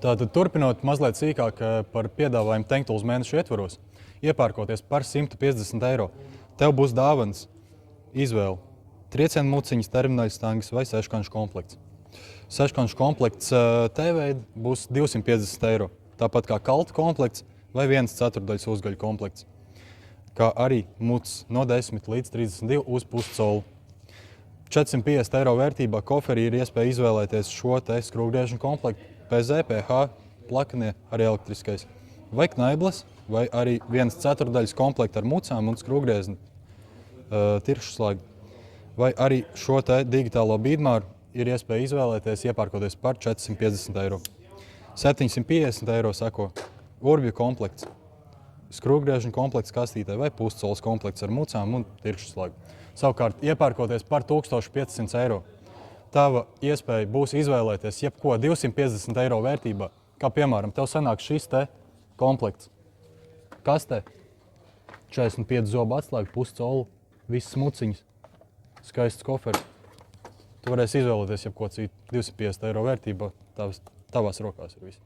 Tātad turpinot mazliet sīkāk par piedāvājumu Tanktools mēnešu ietvaros, iepērkoties par 150 eiro, tev būs dāvans izvēle triecienu muciņas, terminaļu stangas vai seškanšu komplekts. Seškanšu komplekts TV būs 250 eiro, tāpat kā kalta komplekts vai 1/4 uzgaļu komplekts, kā arī mucis no 10 līdz 32 uz puscolu. 450 eiro vērtībā koferī ir iespēja izvēlēties šo te skrūvgriežņu komplektu PZ, PH, plakanie, arī elektriskais, vai knaiblas, vai arī 1/4 komplektu ar mucām un skrūvgriezni tiršu slāgi. Vai arī šo te digitālo bīdmāru ir iespēja izvēlēties, iepērkoties par 450 eiro. 750 eiro sako urbju komplekts, skrūvgriežņu komplekts kastītē vai puscolas komplekts ar mucām un tiršu slāgi. Savukārt, iepērkoties par 1500 eiro, tava iespēja būs izvēlēties jebko 250 eiro vērtībā, kā piemēram, tev sanāk šis te komplekts. Kastē 45 zobu atslēgu, puscolu, visas muciņas, skaists koferis. Tu varēsi izvēlēties jebko citu 250 eiro vērtībā, tavās rokās ir viss.